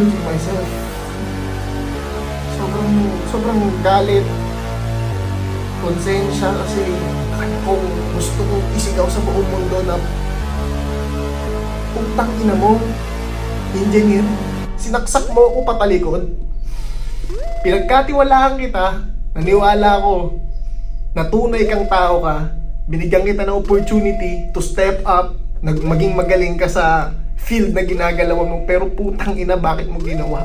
losing myself. Sobrang galit. Konsensya kasi kung gusto kong isigaw sa buong mundo na utang ina mo, engineer, sinaksak mo ako patalikod. Pinagkatiwalaan kita, naniwala ko na tunay kang tao ka, binigyan kita ng opportunity to step up, maging magaling ka sa field na ginagalawan mo, pero putang ina, bakit mo ginawa?